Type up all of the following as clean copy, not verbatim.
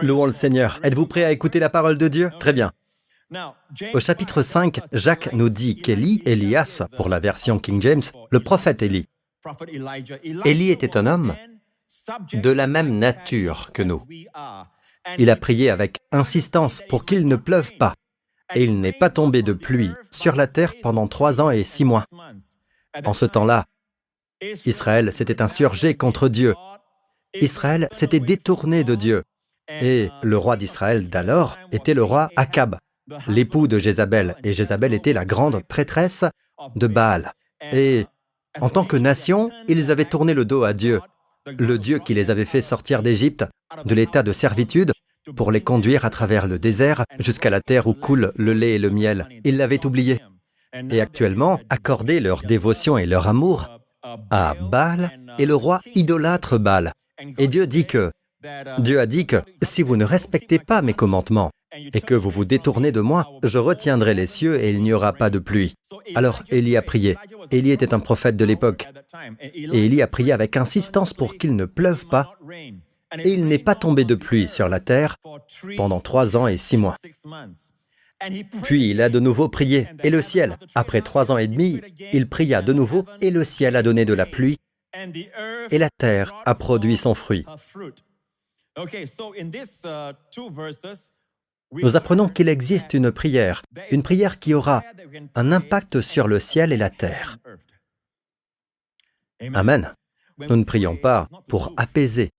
Louons le Seigneur. Êtes-vous prêt à écouter la parole de Dieu? Très bien. Au chapitre 5, Jacques nous dit qu'Élie, Élias, pour la version King James, le prophète Élie. Élie était un homme de la même nature que nous. Il a prié avec insistance pour qu'il ne pleuve pas, et il n'est pas tombé de pluie sur la terre pendant 3 ans et 6 mois. En ce temps-là, Israël s'était insurgé contre Dieu. Israël s'était détourné de Dieu. Et le roi d'Israël d'alors était le roi Akab, l'époux de Jézabel. Et Jézabel était la grande prêtresse de Baal. Et en tant que nation, ils avaient tourné le dos à Dieu, le Dieu qui les avait fait sortir d'Égypte, de l'état de servitude, pour les conduire à travers le désert jusqu'à la terre où coule le lait et le miel. Ils l'avaient oublié. Et actuellement, accordaient leur dévotion et leur amour à Baal et le roi idolâtre Baal. Et Dieu a dit que si vous ne respectez pas mes commandements et que vous vous détournez de moi, je retiendrai les cieux et il n'y aura pas de pluie. Alors Élie a prié. Élie était un prophète de l'époque. Et Élie a prié avec insistance pour qu'il ne pleuve pas. Et il n'est pas tombé de pluie sur la terre pendant 3 ans et 6 mois. Puis il a de nouveau prié, et le ciel, après 3 ans et demi, il pria de nouveau, et le ciel a donné de la pluie, et la terre a produit son fruit. Nous apprenons qu'il existe une prière qui aura un impact sur le ciel et la terre. Amen. Nous ne prions pas pour apaiser.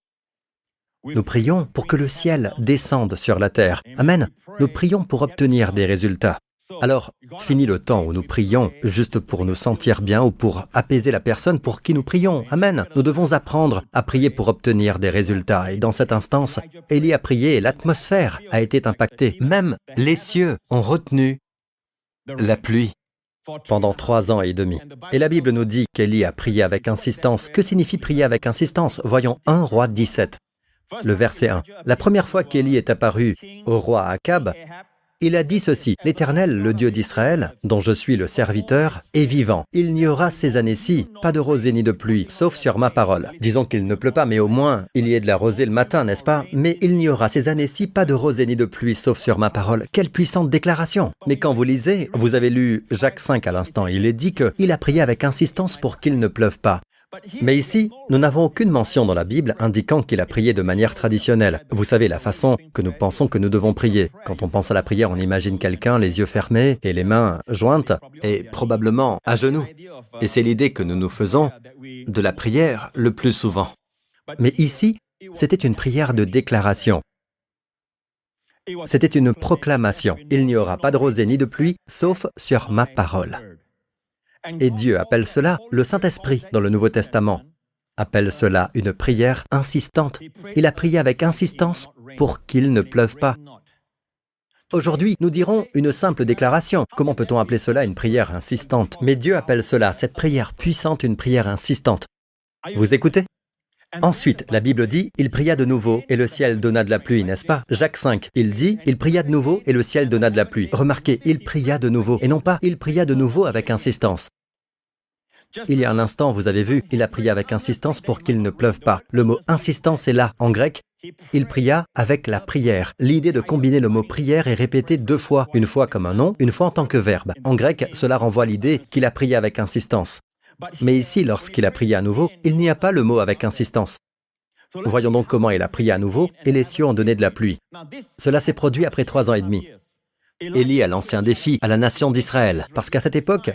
Nous prions pour que le ciel descende sur la terre. Amen. Nous prions pour obtenir des résultats. Alors, fini le temps où nous prions juste pour nous sentir bien ou pour apaiser la personne pour qui nous prions. Amen. Nous devons apprendre à prier pour obtenir des résultats. Et dans cette instance, Élie a prié et l'atmosphère a été impactée. Même les cieux ont retenu la pluie pendant 3 ans et demi. Et la Bible nous dit qu'Élie a prié avec insistance. Que signifie prier avec insistance? Voyons 1 Roi 17. Le verset 1. La première fois qu'Élie est apparu au roi Akab, il a dit ceci: « L'Éternel, le Dieu d'Israël, dont je suis le serviteur, est vivant. Il n'y aura ces années-ci pas de rosée ni de pluie, sauf sur ma parole. » Disons qu'il ne pleut pas, mais au moins il y ait de la rosée le matin, n'est-ce pas? Mais il n'y aura ces années-ci pas de rosée ni de pluie, sauf sur ma parole. Quelle puissante déclaration! Mais quand vous lisez, vous avez lu Jacques 5 à l'instant, il est dit qu'il a prié avec insistance pour qu'il ne pleuve pas. Mais ici, nous n'avons aucune mention dans la Bible indiquant qu'il a prié de manière traditionnelle. Vous savez, la façon que nous pensons que nous devons prier. Quand on pense à la prière, on imagine quelqu'un les yeux fermés et les mains jointes et probablement à genoux. Et c'est l'idée que nous nous faisons de la prière le plus souvent. Mais ici, c'était une prière de déclaration. C'était une proclamation. Il n'y aura pas de rosée ni de pluie, sauf sur ma parole. Et Dieu appelle cela le Saint-Esprit dans le Nouveau Testament. Appelle cela une prière insistante. Il a prié avec insistance pour qu'il ne pleuve pas. Aujourd'hui, nous dirons une simple déclaration. Comment peut-on appeler cela une prière insistante? Mais Dieu appelle cela, cette prière puissante, une prière insistante. Vous écoutez? Ensuite, la Bible dit, il pria de nouveau et le ciel donna de la pluie, n'est-ce pas? Jacques 5, il dit, il pria de nouveau et le ciel donna de la pluie. Remarquez, il pria de nouveau et non pas, il pria de nouveau avec insistance. Il y a un instant, vous avez vu, il a prié avec insistance pour qu'il ne pleuve pas. Le mot insistance est là, en grec. Il pria avec la prière. L'idée de combiner le mot prière est répétée 2 fois, une fois comme un nom, une fois en tant que verbe. En grec, cela renvoie l'idée qu'il a prié avec insistance. Mais ici, lorsqu'il a prié à nouveau, il n'y a pas le mot avec insistance. Voyons donc comment il a prié à nouveau, et les cieux ont donné de la pluie. Cela s'est produit après 3 ans et demi. Élie a lancé un défi à la nation d'Israël, parce qu'à cette époque,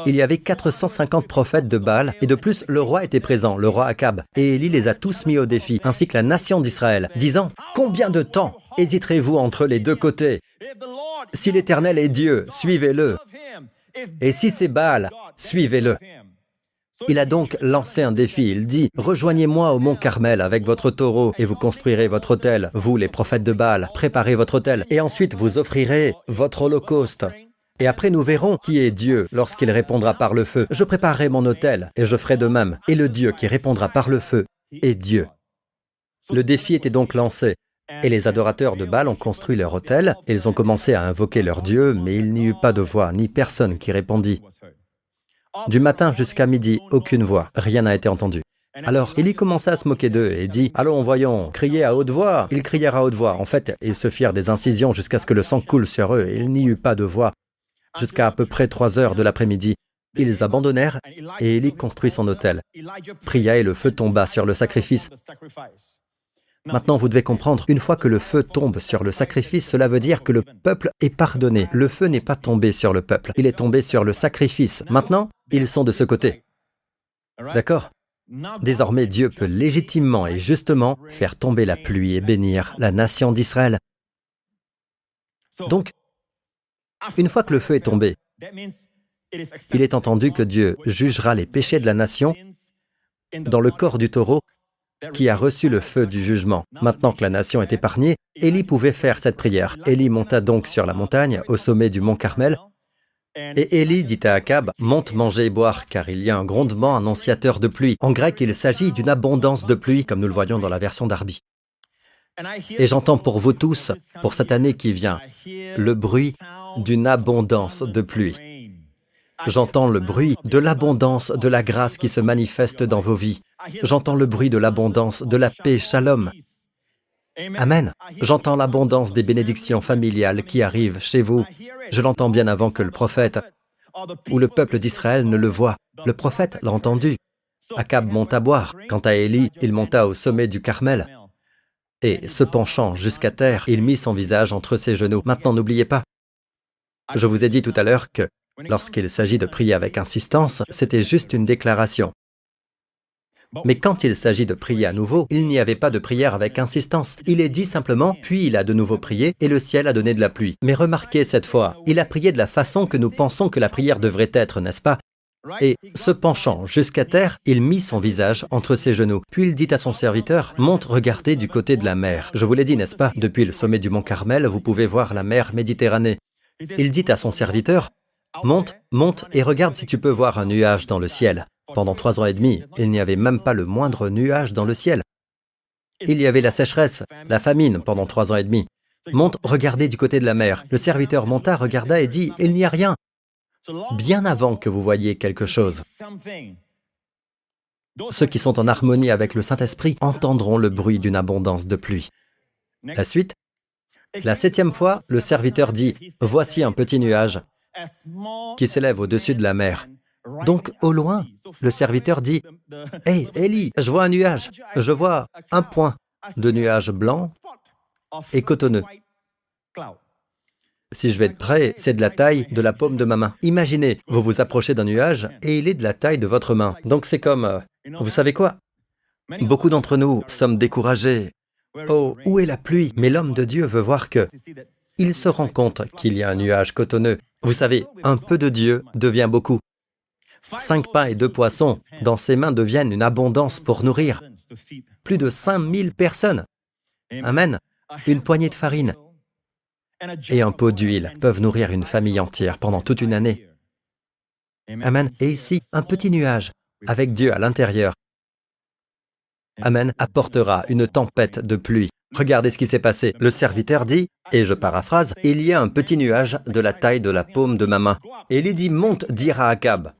il y avait 450 prophètes de Baal, et de plus, le roi était présent, le roi Akab. Et Élie les a tous mis au défi, ainsi que la nation d'Israël, disant « Combien de temps hésiterez-vous entre les 2 côtés? Si l'Éternel est Dieu, suivez-le. Et si c'est Baal, suivez-le. » Il a donc lancé un défi, il dit « Rejoignez-moi au mont Carmel avec votre taureau, et vous construirez votre autel. Vous, les prophètes de Baal, préparez votre autel, et ensuite vous offrirez votre holocauste. Et après nous verrons qui est Dieu lorsqu'il répondra par le feu. Je préparerai mon autel, et je ferai de même. Et le Dieu qui répondra par le feu est Dieu. » Le défi était donc lancé. Et les adorateurs de Baal ont construit leur autel, et ils ont commencé à invoquer leur Dieu, mais il n'y eut pas de voix, ni personne qui répondit. Du matin jusqu'à midi, aucune voix, rien n'a été entendu. Alors Élie commença à se moquer d'eux et dit « Allons, voyons, criez à haute voix !» Ils crièrent à haute voix. En fait, ils se firent des incisions jusqu'à ce que le sang coule sur eux. Il n'y eut pas de voix jusqu'à à peu près 3 heures de l'après-midi. Ils abandonnèrent et Élie construit son autel, pria et le feu tomba sur le sacrifice. Maintenant, vous devez comprendre, une fois que le feu tombe sur le sacrifice, cela veut dire que le peuple est pardonné. Le feu n'est pas tombé sur le peuple, il est tombé sur le sacrifice. Maintenant, ils sont de ce côté. D'accord ? Désormais, Dieu peut légitimement et justement faire tomber la pluie et bénir la nation d'Israël. Donc, une fois que le feu est tombé, il est entendu que Dieu jugera les péchés de la nation dans le corps du taureau qui a reçu le feu du jugement. Maintenant que la nation est épargnée, Élie pouvait faire cette prière. Élie monta donc sur la montagne, au sommet du mont Carmel, et Élie dit à Akab, « Monte manger et boire, car il y a un grondement annonciateur de pluie. » En grec, il s'agit d'une abondance de pluie, comme nous le voyons dans la version Darby. Et j'entends pour vous tous, pour cette année qui vient, le bruit d'une abondance de pluie. J'entends le bruit de l'abondance de la grâce qui se manifeste dans vos vies. J'entends le bruit de l'abondance de la paix, shalom. Amen. J'entends l'abondance des bénédictions familiales qui arrivent chez vous. Je l'entends bien avant que le prophète ou le peuple d'Israël ne le voie. Le prophète l'a entendu. Akab monta boire. Quant à Élie, il monta au sommet du Carmel. Et, se penchant jusqu'à terre, il mit son visage entre ses genoux. Maintenant, n'oubliez pas, je vous ai dit tout à l'heure que lorsqu'il s'agit de prier avec insistance, c'était juste une déclaration. Mais quand il s'agit de prier à nouveau, il n'y avait pas de prière avec insistance. Il est dit simplement, puis il a de nouveau prié, et le ciel a donné de la pluie. Mais remarquez cette fois, il a prié de la façon que nous pensons que la prière devrait être, n'est-ce pas? Et, se penchant jusqu'à terre, il mit son visage entre ses genoux. Puis il dit à son serviteur, « Monte regarder du côté de la mer. » Je vous l'ai dit, n'est-ce pas? Depuis le sommet du mont Carmel, vous pouvez voir la mer Méditerranée. Il dit à son serviteur, « Monte, monte et regarde si tu peux voir un nuage dans le ciel. » Pendant 3 ans et demi, il n'y avait même pas le moindre nuage dans le ciel. Il y avait la sécheresse, la famine pendant 3 ans et demi. Monte, regardez du côté de la mer. Le serviteur monta, regarda et dit, « Il n'y a rien. » Bien avant que vous voyiez quelque chose. Ceux qui sont en harmonie avec le Saint-Esprit entendront le bruit d'une abondance de pluie. La suite, la 7e fois, le serviteur dit, « Voici un petit nuage qui s'élève au-dessus de la mer. » Donc, au loin, le serviteur dit, « Hey, Élie, je vois un nuage. Je vois un point de nuage blanc et cotonneux. Si je vais de près, c'est de la taille de la paume de ma main. Imaginez, vous vous approchez d'un nuage et il est de la taille de votre main. Donc c'est comme, vous savez quoi? Beaucoup d'entre nous sommes découragés. Oh, où est la pluie? Mais l'homme de Dieu veut voir que il se rend compte qu'il y a un nuage cotonneux. Vous savez, un peu de Dieu devient beaucoup. 5 pains et 2 poissons dans ses mains deviennent une abondance pour nourrir plus de 5000 personnes. Amen. Une poignée de farine et un pot d'huile peuvent nourrir une famille entière pendant toute une année. Amen. Et ici, un petit nuage avec Dieu à l'intérieur. Amen. Apportera une tempête de pluie. Regardez ce qui s'est passé. Le serviteur dit, et je paraphrase, « Il y a un petit nuage de la taille de la paume de ma main. » Et il dit, « Monte, dire à Akab.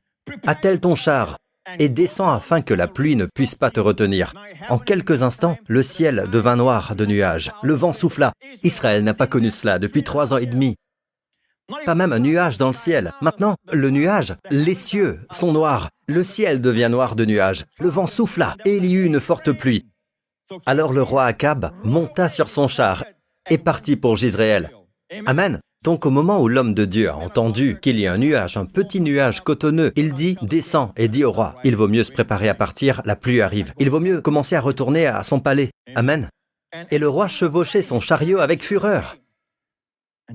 Attelle ton char et descends afin que la pluie ne puisse pas te retenir. » En quelques instants, le ciel devint noir de nuages. Le vent souffla. Israël n'a pas connu cela depuis 3 ans et demi. Pas même un nuage dans le ciel. Maintenant, le nuage, les cieux sont noirs. Le ciel devient noir de nuages. Le vent souffla et il y eut une forte pluie. Alors le roi Akab monta sur son char et partit pour Jizréel. Amen. Donc au moment où l'homme de Dieu a entendu qu'il y a un nuage, un petit nuage cotonneux, il dit, « Descends et dis au roi, il vaut mieux se préparer à partir, la pluie arrive. Il vaut mieux commencer à retourner à son palais. » Amen. Et le roi chevauchait son chariot avec fureur.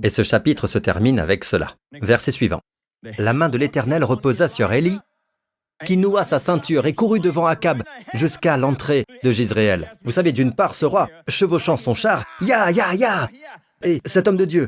Et ce chapitre se termine avec cela. Verset suivant. La main de l'Éternel reposa sur Élie, qui noua sa ceinture et courut devant Akab jusqu'à l'entrée de Jizréel. Vous savez, d'une part, ce roi, chevauchant son char, « Ya, ya, ya !» Et cet homme de Dieu,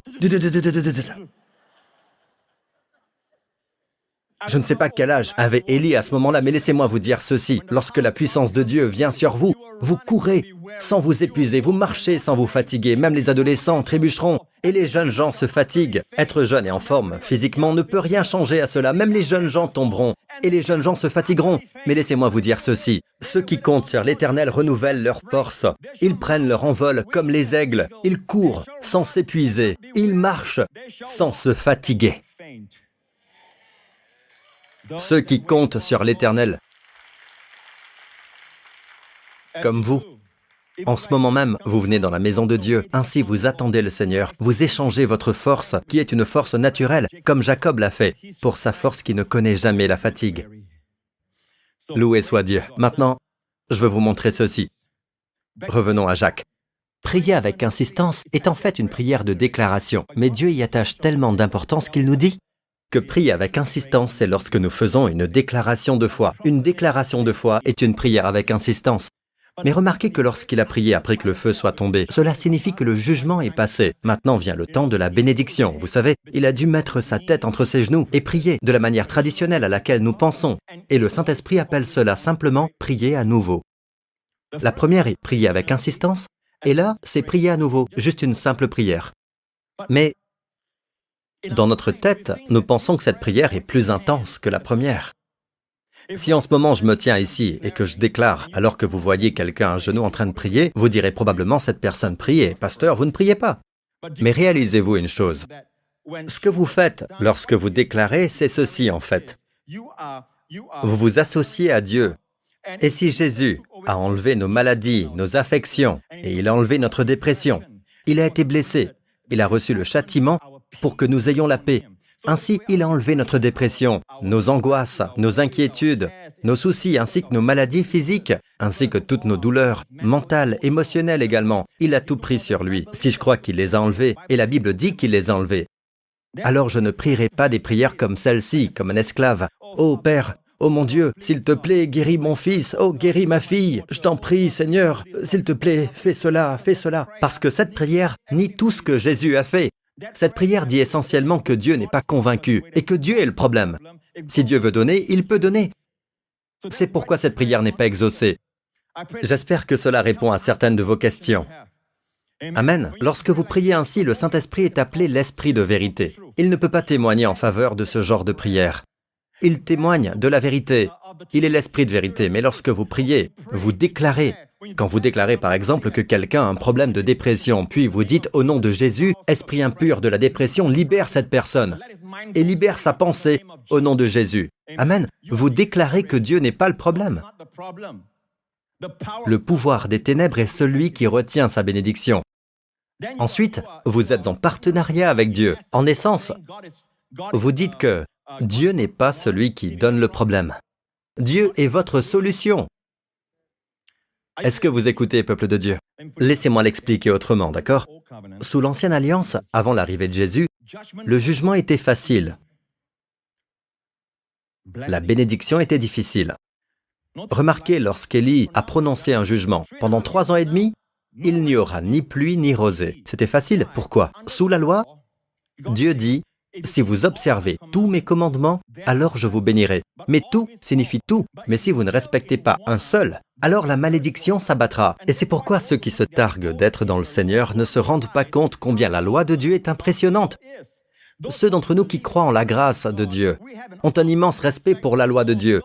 je ne sais pas quel âge avait Élie à ce moment-là, mais laissez-moi vous dire ceci. Lorsque la puissance de Dieu vient sur vous, vous courez sans vous épuiser, vous marchez sans vous fatiguer. Même les adolescents trébucheront Et les jeunes gens se fatiguent. Être jeune et en forme physiquement ne peut rien changer à cela. Même les jeunes gens tomberont et les jeunes gens se fatigueront. Mais laissez-moi vous dire ceci. Ceux qui comptent sur l'Éternel renouvellent leur force. Ils prennent leur envol comme les aigles. Ils courent sans s'épuiser. Ils marchent sans se fatiguer. Ceux qui comptent sur l'Éternel, comme vous. En ce moment même, vous venez dans la maison de Dieu, ainsi vous attendez le Seigneur, vous échangez votre force, qui est une force naturelle, comme Jacob l'a fait, pour sa force qui ne connaît jamais la fatigue. Loué soit Dieu. Maintenant, je veux vous montrer ceci. Revenons à Jacques. Prier avec insistance est en fait une prière de déclaration, mais Dieu y attache tellement d'importance qu'il nous dit que prier avec insistance, c'est lorsque nous faisons une déclaration de foi. Une déclaration de foi est une prière avec insistance. Mais remarquez que lorsqu'il a prié après que le feu soit tombé, cela signifie que le jugement est passé. Maintenant vient le temps de la bénédiction. Vous savez, il a dû mettre sa tête entre ses genoux et prier de la manière traditionnelle à laquelle nous pensons. Et le Saint-Esprit appelle cela simplement prier à nouveau. La première est prier avec insistance, et là, c'est prier à nouveau, juste une simple prière. Mais dans notre tête, nous pensons que cette prière est plus intense que la première. Si en ce moment je me tiens ici et que je déclare, alors que vous voyez quelqu'un à genoux en train de prier, vous direz probablement cette personne prie, pasteur, vous ne priez pas. Mais réalisez-vous une chose. Ce que vous faites lorsque vous déclarez, c'est ceci en fait. Vous vous associez à Dieu. Et si Jésus a enlevé nos maladies, nos affections, et il a enlevé notre dépression, il a été blessé, il a reçu le châtiment pour que nous ayons la paix. Ainsi, il a enlevé notre dépression, nos angoisses, nos inquiétudes, nos soucis, ainsi que nos maladies physiques, ainsi que toutes nos douleurs, mentales, émotionnelles également. Il a tout pris sur lui. Si je crois qu'il les a enlevées, et la Bible dit qu'il les a enlevées, alors je ne prierai pas des prières comme celle-ci, comme un esclave. « Oh Père, oh mon Dieu, s'il te plaît, guéris mon fils, oh guéris ma fille, je t'en prie Seigneur, s'il te plaît, fais cela, fais cela. » Parce que cette prière nie tout ce que Jésus a fait. Cette prière dit essentiellement que Dieu n'est pas convaincu et que Dieu est le problème. Si Dieu veut donner, il peut donner. C'est pourquoi cette prière n'est pas exaucée. J'espère que cela répond à certaines de vos questions. Amen. Lorsque vous priez ainsi, le Saint-Esprit est appelé l'Esprit de vérité. Il ne peut pas témoigner en faveur de ce genre de prière. Il témoigne de la vérité. Il est l'Esprit de vérité, mais lorsque vous priez, vous déclarez. Quand vous déclarez par exemple que quelqu'un a un problème de dépression, puis vous dites au nom de Jésus, esprit impur de la dépression, libère cette personne et libère sa pensée au nom de Jésus. Amen. Vous déclarez que Dieu n'est pas le problème. Le pouvoir des ténèbres est celui qui retient sa bénédiction. Ensuite, vous êtes en partenariat avec Dieu. En essence, vous dites que Dieu n'est pas celui qui donne le problème. Dieu est votre solution. Est-ce que vous écoutez, peuple de Dieu? Laissez-moi l'expliquer autrement, d'accord? Sous l'Ancienne Alliance, avant l'arrivée de Jésus, le jugement était facile. La bénédiction était difficile. Remarquez, lorsqu'Élie a prononcé un jugement, pendant 3 ans et demi, il n'y aura ni pluie ni rosée. C'était facile. Pourquoi? Sous la loi, Dieu dit, si vous observez tous mes commandements, alors je vous bénirai. Mais tout signifie tout. Mais si vous ne respectez pas un seul, alors la malédiction s'abattra. Et c'est pourquoi ceux qui se targuent d'être dans le Seigneur ne se rendent pas compte combien la loi de Dieu est impressionnante. Ceux d'entre nous qui croient en la grâce de Dieu ont un immense respect pour la loi de Dieu.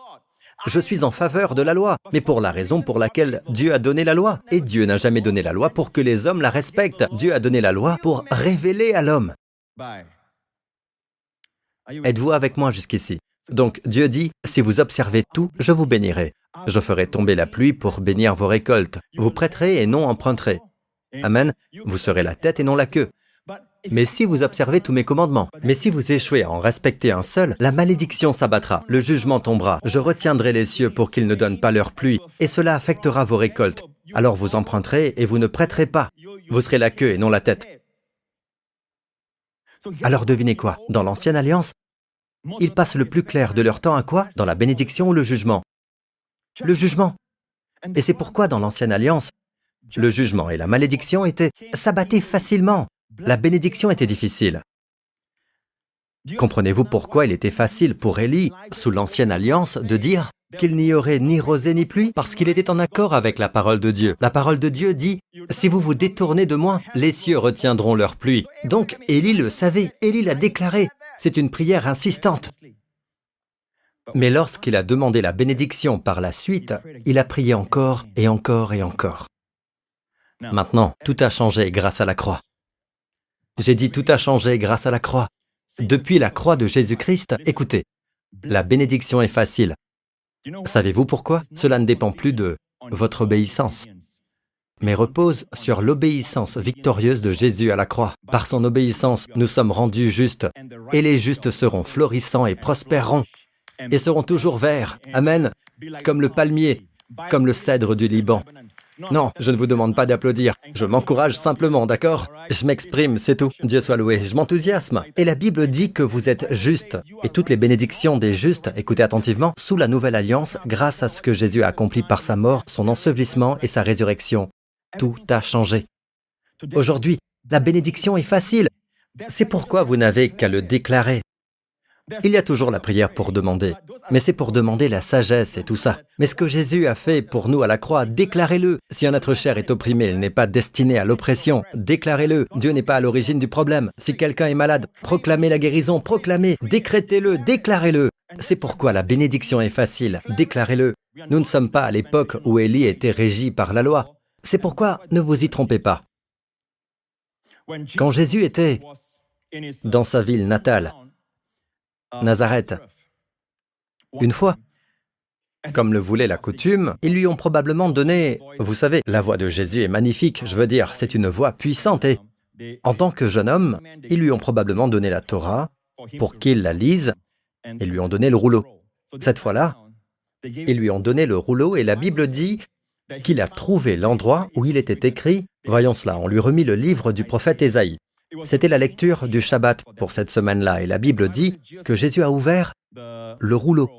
Je suis en faveur de la loi, mais pour la raison pour laquelle Dieu a donné la loi. Et Dieu n'a jamais donné la loi pour que les hommes la respectent. Dieu a donné la loi pour révéler à l'homme. Êtes-vous avec moi jusqu'ici? Donc Dieu dit, si vous observez tout, je vous bénirai. Je ferai tomber la pluie pour bénir vos récoltes. Vous prêterez et non emprunterez. Amen. Vous serez la tête et non la queue. Mais si vous observez tous mes commandements, mais si vous échouez à en respecter un seul, la malédiction s'abattra, le jugement tombera, je retiendrai les cieux pour qu'ils ne donnent pas leur pluie, et cela affectera vos récoltes. Alors vous emprunterez et vous ne prêterez pas. Vous serez la queue et non la tête. Alors devinez quoi? Dans l'Ancienne Alliance, ils passent le plus clair de leur temps à quoi? Dans la bénédiction ou le jugement? Le jugement. Et c'est pourquoi dans l'Ancienne Alliance, le jugement et la malédiction s'abattaient facilement. La bénédiction était difficile. Comprenez-vous pourquoi il était facile pour Élie, sous l'Ancienne Alliance, de dire qu'il n'y aurait ni rosée ni pluie, parce qu'il était en accord avec la parole de Dieu. La parole de Dieu dit, « Si vous vous détournez de moi, les cieux retiendront leur pluie. » Donc, Élie le savait, Élie l'a déclaré. C'est une prière insistante. Mais lorsqu'il a demandé la bénédiction par la suite, il a prié encore et encore et encore. Maintenant, tout a changé grâce à la croix. J'ai dit tout a changé grâce à la croix. Depuis la croix de Jésus-Christ, écoutez, la bénédiction est facile. Savez-vous pourquoi? Cela ne dépend plus de votre obéissance, mais repose sur l'obéissance victorieuse de Jésus à la croix. Par son obéissance, nous sommes rendus justes, et les justes seront florissants et prospéreront, et seront toujours verts, amen, comme le palmier, comme le cèdre du Liban. Non, je ne vous demande pas d'applaudir, je m'encourage simplement, d'accord? Je m'exprime, c'est tout. Dieu soit loué, je m'enthousiasme. Et la Bible dit que vous êtes justes, et toutes les bénédictions des justes, écoutez attentivement, sous la nouvelle alliance, grâce à ce que Jésus a accompli par sa mort, son ensevelissement et sa résurrection. Tout a changé. Aujourd'hui, la bénédiction est facile. C'est pourquoi vous n'avez qu'à le déclarer. Il y a toujours la prière pour demander, mais c'est pour demander la sagesse et tout ça. Mais ce que Jésus a fait pour nous à la croix, déclarez-le. Si un être cher est opprimé, il n'est pas destiné à l'oppression. Déclarez-le. Dieu n'est pas à l'origine du problème. Si quelqu'un est malade, proclamez la guérison, proclamez, décrétez-le, déclarez-le. C'est pourquoi la bénédiction est facile. Déclarez-le. Nous ne sommes pas à l'époque où Élie était régi par la loi. C'est pourquoi ne vous y trompez pas. Quand Jésus était dans sa ville natale, Nazareth, une fois, comme le voulait la coutume, ils lui ont probablement donné, vous savez, la voix de Jésus est magnifique, je veux dire, c'est une voix puissante et, en tant que jeune homme, ils lui ont probablement donné la Torah pour qu'il la lise et lui ont donné le rouleau. Cette fois-là, ils lui ont donné le rouleau et la Bible dit qu'il a trouvé l'endroit où il était écrit, voyons cela, on lui remit le livre du prophète Ésaïe. C'était la lecture du Shabbat pour cette semaine-là, et la Bible dit que Jésus a ouvert le rouleau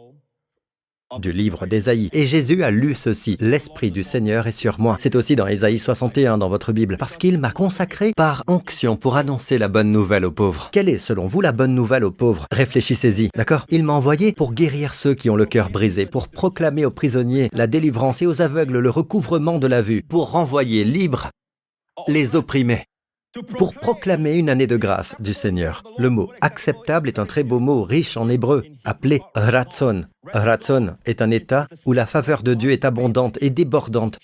du livre d'Ésaïe. Et Jésus a lu ceci, « L'Esprit du Seigneur est sur moi ». C'est aussi dans Ésaïe 61 dans votre Bible, parce qu'il m'a consacré par onction pour annoncer la bonne nouvelle aux pauvres. Quelle est, selon vous, la bonne nouvelle aux pauvres? Réfléchissez-y, d'accord? Il m'a envoyé pour guérir ceux qui ont le cœur brisé, pour proclamer aux prisonniers la délivrance et aux aveugles le recouvrement de la vue, pour renvoyer libres les opprimés, pour proclamer une année de grâce du Seigneur. Le mot « acceptable » est un très beau mot riche en hébreu, appelé « ratzon ». Ratzon est un état où la faveur de Dieu est abondante et débordante.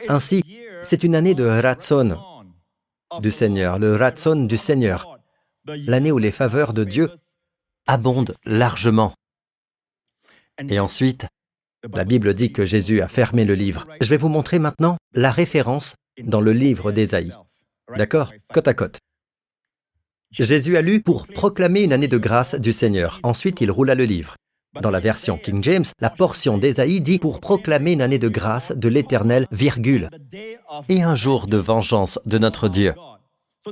Ainsi, c'est une année de ratzon du Seigneur, le ratzon du Seigneur, l'année où les faveurs de Dieu abondent largement. Et ensuite, la Bible dit que Jésus a fermé le livre. Je vais vous montrer maintenant la référence dans le livre d'Ésaïe. D'accord? Côte à côte. Jésus a lu pour proclamer une année de grâce du Seigneur. Ensuite, il roula le livre. Dans la version King James, la portion d'Ésaïe dit pour proclamer une année de grâce de l'Éternel, virgule, et un jour de vengeance de notre Dieu.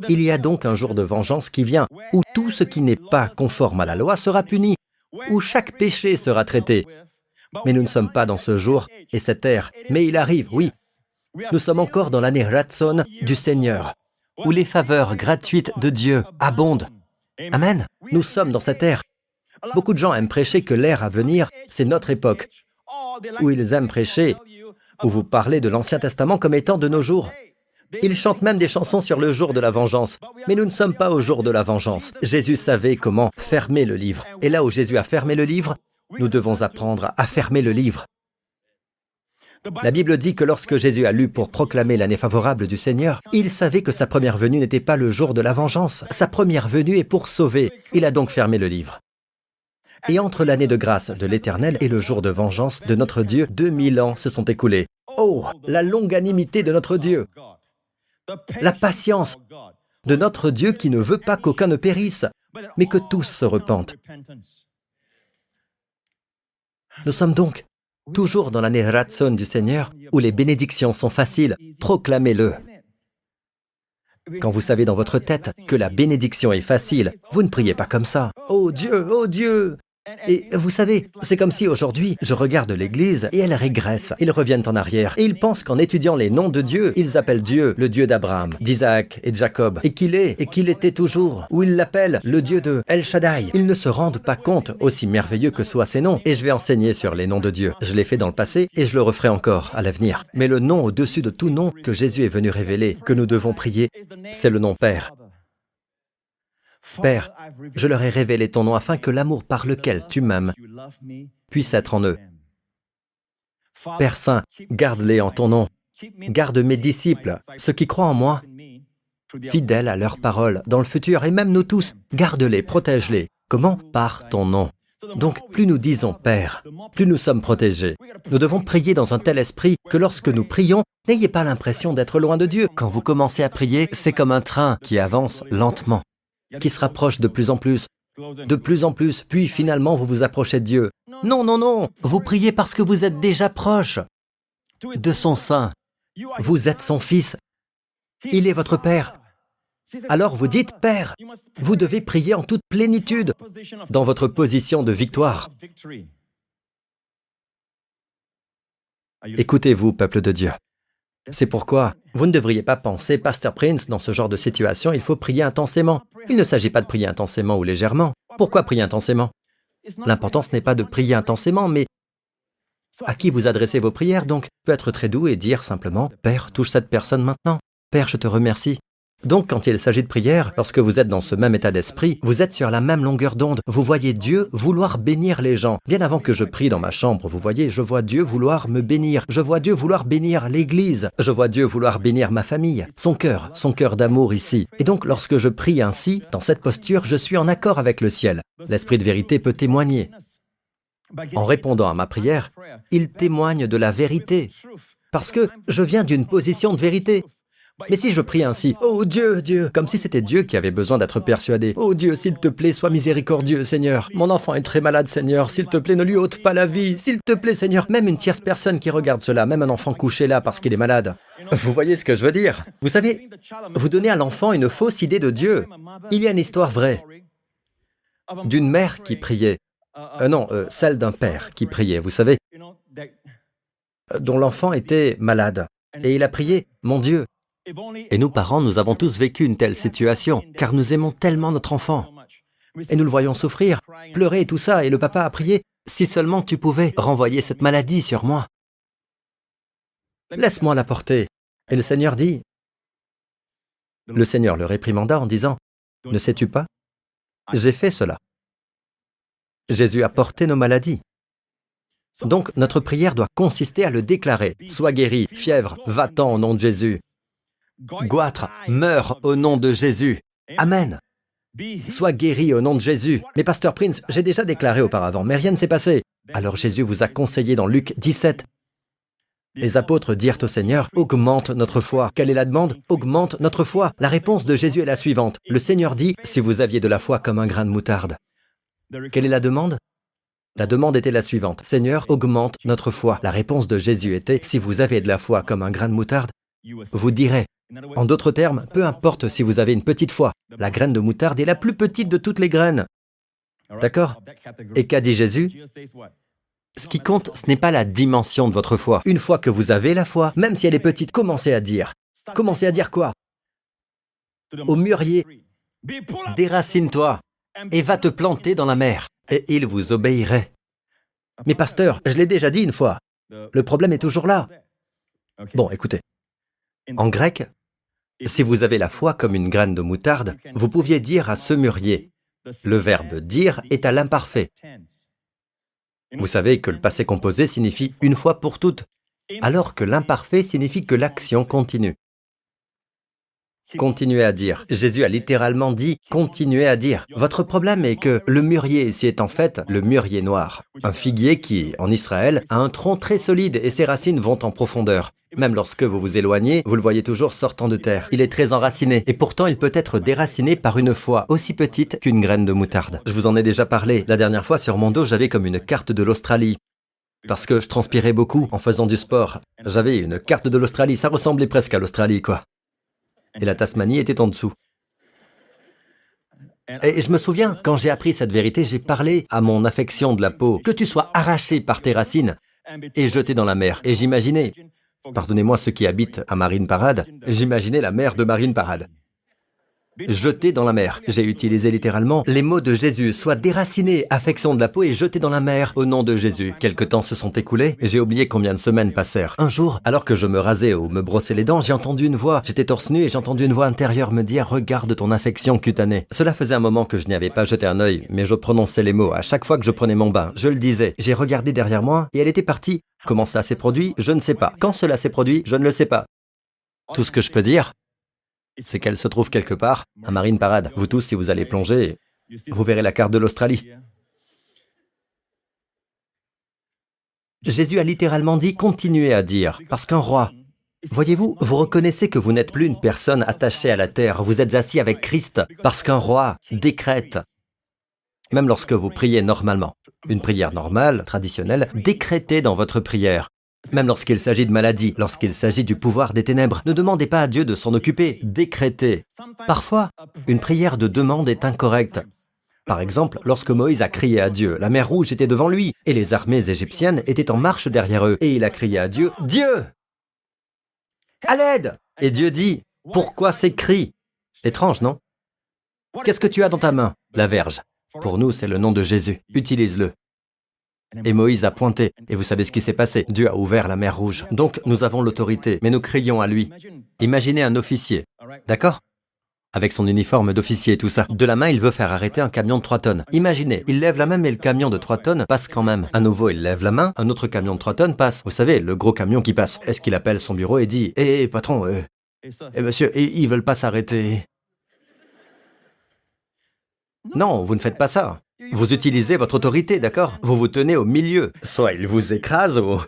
Il y a donc un jour de vengeance qui vient, où tout ce qui n'est pas conforme à la loi sera puni, où chaque péché sera traité. Mais nous ne sommes pas dans ce jour et cette ère. Mais il arrive, oui. Nous sommes encore dans l'année Ratzon du Seigneur, où les faveurs gratuites de Dieu abondent. Amen. Nous sommes dans cette ère. Beaucoup de gens aiment prêcher que l'ère à venir, c'est notre époque, où ils aiment prêcher, où vous parlez de l'Ancien Testament comme étant de nos jours. Ils chantent même des chansons sur le jour de la vengeance. Mais nous ne sommes pas au jour de la vengeance. Jésus savait comment fermer le livre. Et là où Jésus a fermé le livre, nous devons apprendre à fermer le livre. La Bible dit que lorsque Jésus a lu pour proclamer l'année favorable du Seigneur, il savait que sa première venue n'était pas le jour de la vengeance. Sa première venue est pour sauver. Il a donc fermé le livre. Et entre l'année de grâce de l'Éternel et le jour de vengeance de notre Dieu, 2000 ans se sont écoulés. Oh, la longanimité de notre Dieu! La patience de notre Dieu qui ne veut pas qu'aucun ne périsse, mais que tous se repentent. Nous sommes donc toujours dans l'année Ratzon du Seigneur, où les bénédictions sont faciles. Proclamez-le. Quand vous savez dans votre tête que la bénédiction est facile, vous ne priez pas comme ça. « Oh Dieu, Et vous savez, c'est comme si aujourd'hui, je regarde l'Église et elle régresse. Ils reviennent en arrière et ils pensent qu'en étudiant les noms de Dieu, ils appellent Dieu le Dieu d'Abraham, d'Isaac et de Jacob, et qu'il est, et qu'il était toujours, ou ils l'appellent le Dieu de El Shaddai. Ils ne se rendent pas compte, aussi merveilleux que soient ces noms, et je vais enseigner sur les noms de Dieu. Je l'ai fait dans le passé et je le referai encore à l'avenir. Mais le nom au-dessus de tout nom que Jésus est venu révéler, que nous devons prier, c'est le nom Père. Père, je leur ai révélé ton nom afin que l'amour par lequel tu m'aimes puisse être en eux. Père Saint, garde-les en ton nom. Garde mes disciples, ceux qui croient en moi, fidèles à leur parole dans le futur, et même nous tous, garde-les, protège-les. Comment? Par ton nom. Donc, plus nous disons Père, plus nous sommes protégés. Nous devons prier dans un tel esprit que lorsque nous prions, n'ayez pas l'impression d'être loin de Dieu. Quand vous commencez à prier, c'est comme un train qui avance lentement, qui se rapproche de plus en plus, puis finalement vous vous approchez de Dieu. Non, non, non, vous priez parce que vous êtes déjà proche de son sein. Vous êtes son fils, il est votre Père. Alors vous dites Père, vous devez prier en toute plénitude, dans votre position de victoire. Écoutez-vous, peuple de Dieu. C'est pourquoi vous ne devriez pas penser, Pasteur Prince, dans ce genre de situation, il faut prier intensément. Il ne s'agit pas de prier intensément ou légèrement. Pourquoi prier intensément? L'important, ce n'est pas de prier intensément, mais à qui vous adressez vos prières, donc, peut être très doux et dire simplement, Père, touche cette personne maintenant. Père, je te remercie. Donc, quand il s'agit de prière, lorsque vous êtes dans ce même état d'esprit, vous êtes sur la même longueur d'onde. Vous voyez Dieu vouloir bénir les gens. Bien avant que je prie dans ma chambre, vous voyez, je vois Dieu vouloir me bénir. Je vois Dieu vouloir bénir l'Église. Je vois Dieu vouloir bénir ma famille, son cœur d'amour ici. Et donc, lorsque je prie ainsi, dans cette posture, je suis en accord avec le ciel. L'Esprit de vérité peut témoigner. En répondant à ma prière, il témoigne de la vérité. Parce que je viens d'une position de vérité. Mais si je prie ainsi, « Oh Dieu, Dieu », comme si c'était Dieu qui avait besoin d'être persuadé. « Oh Dieu, s'il te plaît, sois miséricordieux, Seigneur. Mon enfant est très malade, Seigneur. S'il te plaît, ne lui ôte pas la vie. S'il te plaît, Seigneur. » Même une tierce personne qui regarde cela, même un enfant couché là parce qu'il est malade. Vous voyez ce que je veux dire? Vous savez, vous donnez à l'enfant une fausse idée de Dieu. Il y a une histoire vraie d'une mère qui priait. Celle d'un père qui priait, vous savez, dont l'enfant était malade. Et il a prié, « Mon Dieu ». Et nous, parents, nous avons tous vécu une telle situation, car nous aimons tellement notre enfant. Et nous le voyons souffrir, pleurer et tout ça, et le papa a prié, « Si seulement tu pouvais renvoyer cette maladie sur moi. Laisse-moi la porter. » Et le Seigneur dit, le Seigneur le réprimanda en disant, « Ne sais-tu pas? J'ai fait cela. Jésus a porté nos maladies. » Donc, notre prière doit consister à le déclarer. « Sois guéri, fièvre, va-t'en au nom de Jésus. Goitre, meurs au nom de Jésus. Amen. Sois guéri au nom de Jésus. » Mais Pasteur Prince, j'ai déjà déclaré auparavant, mais rien ne s'est passé. Alors Jésus vous a conseillé dans Luc 17. Les apôtres dirent au Seigneur, « Augmente notre foi. » Quelle est la demande? « Augmente notre foi. » La réponse de Jésus est la suivante. Le Seigneur dit, « Si vous aviez de la foi comme un grain de moutarde. » Quelle est la demande? La demande était la suivante. « Seigneur, augmente notre foi. » La réponse de Jésus était, « Si vous avez de la foi comme un grain de moutarde, vous direz. » En d'autres termes, peu importe si vous avez une petite foi, la graine de moutarde est la plus petite de toutes les graines. D'accord? Et qu'a dit Jésus? Ce qui compte, ce n'est pas la dimension de votre foi. Une fois que vous avez la foi, même si elle est petite, commencez à dire. Commencez à dire quoi? Au mûrier, déracine-toi et va te planter dans la mer, et il vous obéirait. Mais pasteur, je l'ai déjà dit une fois. Le problème est toujours là. Bon, écoutez. En grec, si vous avez la foi comme une graine de moutarde, vous pouviez dire à ce mûrier. Le verbe « dire » est à l'imparfait. Vous savez que le passé composé signifie « une fois pour toutes », alors que l'imparfait signifie que l'action continue. Continuez à dire. Jésus a littéralement dit « continuez à dire ». Votre problème est que le mûrier ici est en fait le mûrier noir, un figuier qui, en Israël, a un tronc très solide et ses racines vont en profondeur. Même lorsque vous vous éloignez, vous le voyez toujours sortant de terre. Il est très enraciné, et pourtant il peut être déraciné par une foi aussi petite qu'une graine de moutarde. Je vous en ai déjà parlé. La dernière fois, sur mon dos, j'avais comme une carte de l'Australie. Parce que je transpirais beaucoup en faisant du sport. J'avais une carte de l'Australie, ça ressemblait presque à l'Australie, quoi. Et la Tasmanie était en dessous. Et je me souviens, quand j'ai appris cette vérité, j'ai parlé à mon affection de la peau, que tu sois arraché par tes racines et jeté dans la mer. Et j'imaginais, pardonnez-moi ceux qui habitent à Marine Parade, j'imaginais la mer de Marine Parade. Jeté dans la mer. J'ai utilisé littéralement les mots de Jésus, soit déraciné, affection de la peau et jeté dans la mer au nom de Jésus. Quelques temps se sont écoulés et j'ai oublié combien de semaines passèrent. Un jour, alors que je me rasais ou me brossais les dents, j'ai entendu une voix. J'étais torse nu et j'ai entendu une voix intérieure me dire « Regarde ton affection cutanée ». Cela faisait un moment que je n'y avais pas jeté un œil, mais je prononçais les mots. À chaque fois que je prenais mon bain, je le disais. J'ai regardé derrière moi et elle était partie. Comment cela s'est produit? Je ne sais pas. Quand cela s'est produit? Je ne le sais pas. Tout ce que je peux dire, c'est qu'elle se trouve quelque part à Marine Parade. Vous tous, si vous allez plonger, vous verrez la carte de l'Australie. Jésus a littéralement dit « continuez à dire », parce qu'un roi, voyez-vous, vous reconnaissez que vous n'êtes plus une personne attachée à la terre, vous êtes assis avec Christ, parce qu'un roi décrète, même lorsque vous priez normalement, une prière normale, traditionnelle, décrétez dans votre prière. Même lorsqu'il s'agit de maladie, lorsqu'il s'agit du pouvoir des ténèbres, ne demandez pas à Dieu de s'en occuper, décrétez. Parfois, une prière de demande est incorrecte. Par exemple, lorsque Moïse a crié à Dieu, la mer Rouge était devant lui, et les armées égyptiennes étaient en marche derrière eux, et il a crié à Dieu, « Dieu, à l'aide !» Et Dieu dit, « Pourquoi ces cris ?» Étrange, non? Qu'est-ce que tu as dans ta main? La verge. Pour nous, c'est le nom de Jésus. Utilise-le. Et Moïse a pointé, et vous savez ce qui s'est passé. Dieu a ouvert la mer Rouge. Donc, nous avons l'autorité, mais nous crions à lui. Imaginez un officier, d'accord? Avec son uniforme d'officier et tout ça. De la main, il veut faire arrêter un camion de 3 tonnes. Imaginez, il lève la main, mais le camion de 3 tonnes passe quand même. À nouveau, il lève la main, un autre camion de 3 tonnes passe. Vous savez, le gros camion qui passe. Est-ce qu'il appelle son bureau et dit « Hé, patron, monsieur, ils veulent pas s'arrêter ?» Non, vous ne faites pas ça. Vous utilisez votre autorité, d'accord? Vous vous tenez au milieu. Soit il vous écrase, ou...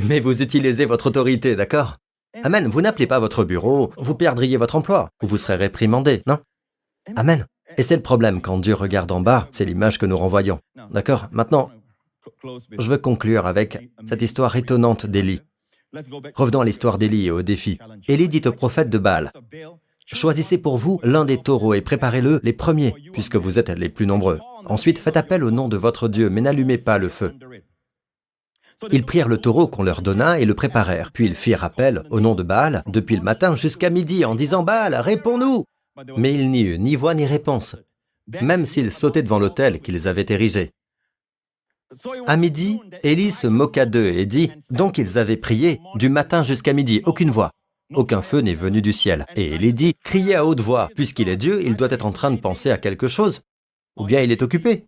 mais vous utilisez votre autorité, d'accord? Amen, vous n'appelez pas votre bureau, vous perdriez votre emploi, ou vous serez réprimandé, non? Amen. Et c'est le problème, quand Dieu regarde en bas, c'est l'image que nous renvoyons. D'accord? Maintenant, je veux conclure avec cette histoire étonnante d'Élie. Revenons à l'histoire d'Élie et au défi. Élie dit au prophète de Baal, « Choisissez pour vous l'un des taureaux et préparez-le les premiers, puisque vous êtes les plus nombreux. Ensuite, faites appel au nom de votre Dieu, mais n'allumez pas le feu. » Ils prirent le taureau qu'on leur donna et le préparèrent. Puis ils firent appel au nom de Baal depuis le matin jusqu'à midi en disant « Baal, réponds-nous » Mais il n'y eut ni voix ni réponse, même s'ils sautaient devant l'autel qu'ils avaient érigé. À midi, Élie se moqua d'eux et dit « Donc ils avaient prié du matin jusqu'à midi, aucune voix. Aucun feu n'est venu du ciel. » Et Élie dit « Criez à haute voix, puisqu'il est Dieu, il doit être en train de penser à quelque chose. Ou bien il est occupé.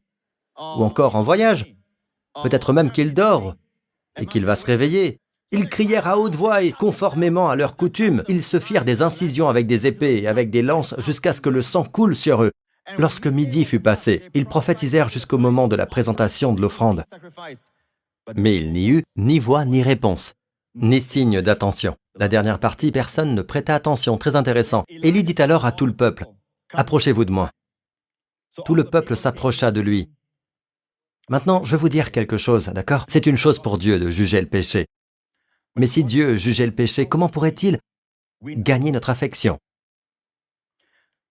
Ou encore en voyage. Peut-être même qu'il dort et qu'il va se réveiller. » Ils crièrent à haute voix et, conformément à leur coutume, ils se firent des incisions avec des épées et avec des lances jusqu'à ce que le sang coule sur eux. Lorsque midi fut passé, ils prophétisèrent jusqu'au moment de la présentation de l'offrande. Mais il n'y eut ni voix ni réponse, ni signe d'attention. La dernière partie, personne ne prêta attention, très intéressant. Élie dit alors à tout le peuple, « Approchez-vous de moi. » Tout le peuple s'approcha de lui. Maintenant, je vais vous dire quelque chose, d'accord? C'est une chose pour Dieu de juger le péché. Mais si Dieu jugeait le péché, comment pourrait-il gagner notre affection?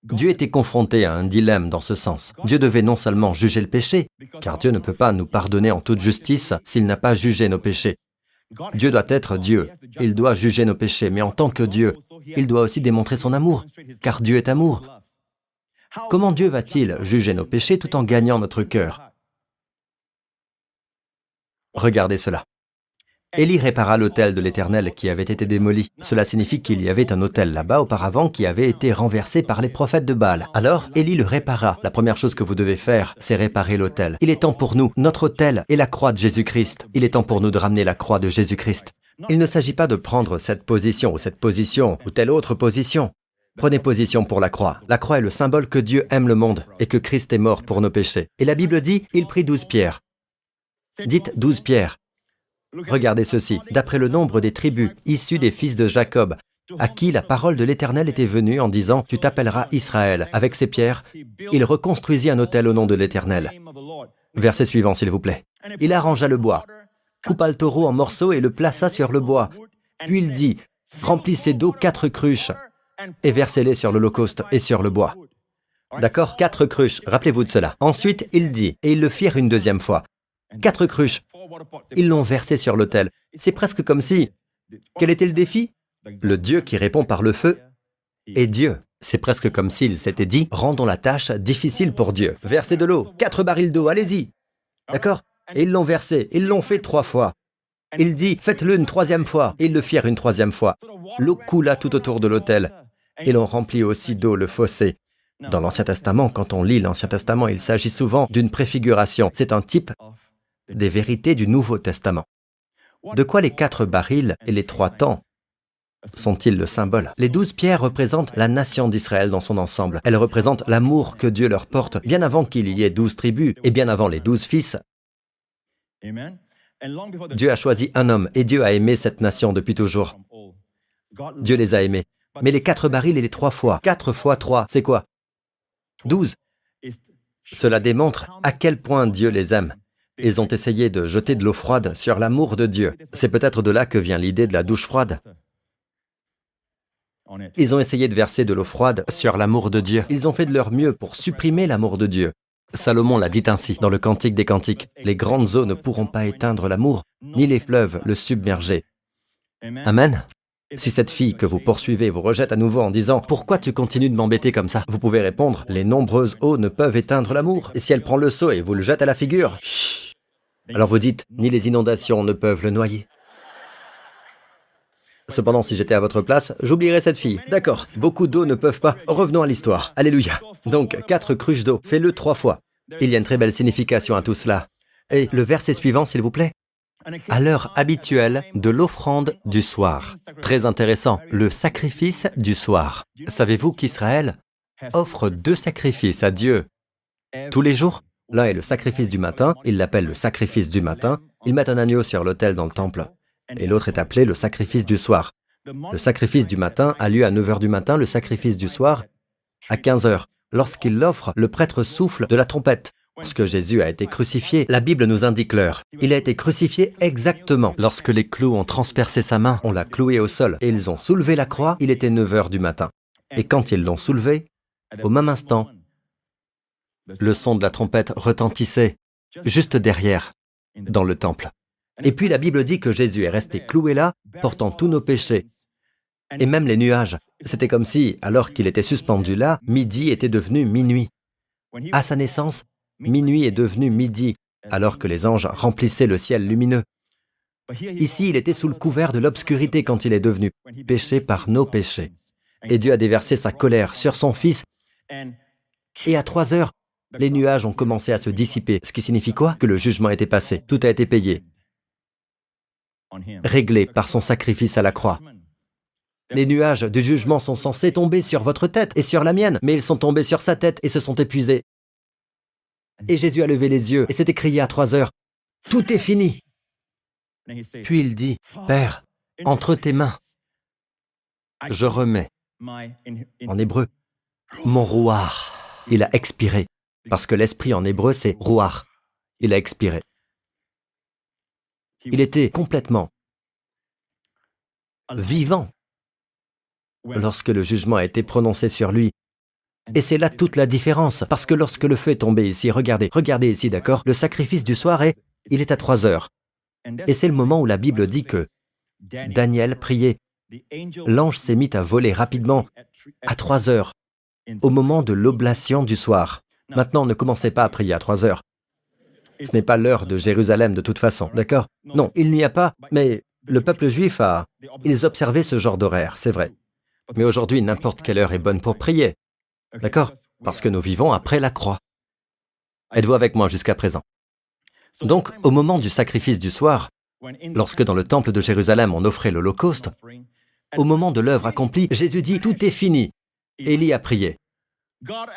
Dieu était confronté à un dilemme dans ce sens. Dieu devait non seulement juger le péché, car Dieu ne peut pas nous pardonner en toute justice s'il n'a pas jugé nos péchés. Dieu doit être Dieu, il doit juger nos péchés, mais en tant que Dieu, il doit aussi démontrer son amour, car Dieu est amour. Comment Dieu va-t-il juger nos péchés tout en gagnant notre cœur? Regardez cela. Élie répara l'autel de l'Éternel qui avait été démoli. Cela signifie qu'il y avait un autel là-bas auparavant qui avait été renversé par les prophètes de Baal. Alors, Élie le répara. La première chose que vous devez faire, c'est réparer l'autel. Il est temps pour nous, notre autel est la croix de Jésus-Christ. Il est temps pour nous de ramener la croix de Jésus-Christ. Il ne s'agit pas de prendre cette position ou telle autre position. Prenez position pour la croix. La croix est le symbole que Dieu aime le monde et que Christ est mort pour nos péchés. Et la Bible dit, il prit 12 pierres. Dites 12 pierres. Regardez ceci, d'après le nombre des tribus issues des fils de Jacob, à qui la parole de l'Éternel était venue en disant « Tu t'appelleras Israël ». Avec ces pierres, il reconstruisit un autel au nom de l'Éternel. Verset suivant, s'il vous plaît. Il arrangea le bois, coupa le taureau en morceaux et le plaça sur le bois. Puis il dit « Remplissez d'eau 4 cruches et versez-les sur l'holocauste et sur le bois. » D'accord? 4 cruches, rappelez-vous de cela. Ensuite, il dit, et ils le firent une deuxième fois. 4 cruches, ils l'ont versé sur l'autel. C'est presque comme si... Quel était le défi? Le Dieu qui répond par le feu est Dieu. C'est presque comme s'il s'était dit, rendons la tâche difficile pour Dieu. Versez de l'eau, 4 barils d'eau, allez-y. D'accord? Et ils l'ont versé, ils l'ont fait 3 fois. Il dit, faites-le une 3e fois. Et ils le firent une 3e fois. L'eau coula tout autour de l'autel. Et l'on remplit aussi d'eau le fossé. Dans l'Ancien Testament, quand on lit l'Ancien Testament, il s'agit souvent d'une préfiguration. C'est un type des vérités du Nouveau Testament. De quoi les 4 barils et les 3 temps sont-ils le symbole? Les 12 pierres représentent la nation d'Israël dans son ensemble. Elles représentent l'amour que Dieu leur porte, bien avant qu'il y ait 12 tribus, et bien avant les 12 fils. Dieu a choisi un homme, et Dieu a aimé cette nation depuis toujours. Dieu les a aimés. Mais les 4 barils et les 3 fois, 4 fois 3, c'est quoi? 12. Cela démontre à quel point Dieu les aime. Ils ont essayé de jeter de l'eau froide sur l'amour de Dieu. C'est peut-être de là que vient l'idée de la douche froide. Ils ont essayé de verser de l'eau froide sur l'amour de Dieu. Ils ont fait de leur mieux pour supprimer l'amour de Dieu. Salomon l'a dit ainsi dans le Cantique des Cantiques. Les grandes eaux ne pourront pas éteindre l'amour, ni les fleuves le submerger. Amen. Si cette fille que vous poursuivez vous rejette à nouveau en disant « Pourquoi tu continues de m'embêter comme ça ?» Vous pouvez répondre « Les nombreuses eaux ne peuvent éteindre l'amour. » Et si elle prend le seau et vous le jette à la figure, chut. Alors vous dites « Ni les inondations ne peuvent le noyer. » Cependant, si j'étais à votre place, j'oublierais cette fille. D'accord, beaucoup d'eau ne peuvent pas. Revenons à l'histoire. Alléluia. Donc, 4 cruches d'eau. Fais-le 3 fois. Il y a une très belle signification à tout cela. Et le verset suivant, s'il vous plaît. À l'heure habituelle de l'offrande du soir. Très intéressant, le sacrifice du soir. Savez-vous qu'Israël offre 2 sacrifices à Dieu tous les jours? L'un est le sacrifice du matin, il l'appelle le sacrifice du matin. Ils mettent un agneau sur l'autel dans le temple. Et l'autre est appelé le sacrifice du soir. Le sacrifice du matin a lieu à 9 h du matin, le sacrifice du soir à 15 h. Lorsqu'il l'offre, le prêtre souffle de la trompette. Lorsque Jésus a été crucifié, la Bible nous indique l'heure. Il a été crucifié exactement. Lorsque les clous ont transpercé sa main, on l'a cloué au sol et ils ont soulevé la croix, il était 9 h du matin. Et quand ils l'ont soulevé, au même instant, le son de la trompette retentissait juste derrière, dans le temple. Et puis la Bible dit que Jésus est resté cloué là, portant tous nos péchés. Et même les nuages. C'était comme si, alors qu'il était suspendu là, midi était devenu minuit. À sa naissance, minuit est devenu midi, alors que les anges remplissaient le ciel lumineux. Ici, il était sous le couvert de l'obscurité quand il est devenu péché par nos péchés. Et Dieu a déversé sa colère sur son Fils. Et à 3 heures, les nuages ont commencé à se dissiper. Ce qui signifie quoi? Que le jugement était passé. Tout a été payé. Réglé par son sacrifice à la croix. Les nuages du jugement sont censés tomber sur votre tête et sur la mienne, mais ils sont tombés sur sa tête et se sont épuisés. Et Jésus a levé les yeux et s'est écrié à 3 heures, « Tout est fini !» Puis il dit, « Père, entre tes mains, je remets, en hébreu, mon rouar. » Il a expiré, parce que l'esprit en hébreu c'est rouar. Il a expiré. Il était complètement vivant lorsque le jugement a été prononcé sur lui. Et c'est là toute la différence, parce que lorsque le feu est tombé ici, regardez ici, d'accord? Le sacrifice du soir il est à 3 heures. Et c'est le moment où la Bible dit que Daniel priait. L'ange s'est mis à voler rapidement à 3 heures, au moment de l'oblation du soir. Maintenant, ne commencez pas à prier à 3 heures. Ce n'est pas l'heure de Jérusalem de toute façon, d'accord? Non, il n'y a pas, mais le peuple juif ils observaient ce genre d'horaire, c'est vrai. Mais aujourd'hui, n'importe quelle heure est bonne pour prier. D'accord? Parce que nous vivons après la croix. Êtes-vous avec moi jusqu'à présent? Donc, au moment du sacrifice du soir, lorsque dans le temple de Jérusalem on offrait l'Holocauste, au moment de l'œuvre accomplie, Jésus dit « Tout est fini ». Élie a prié.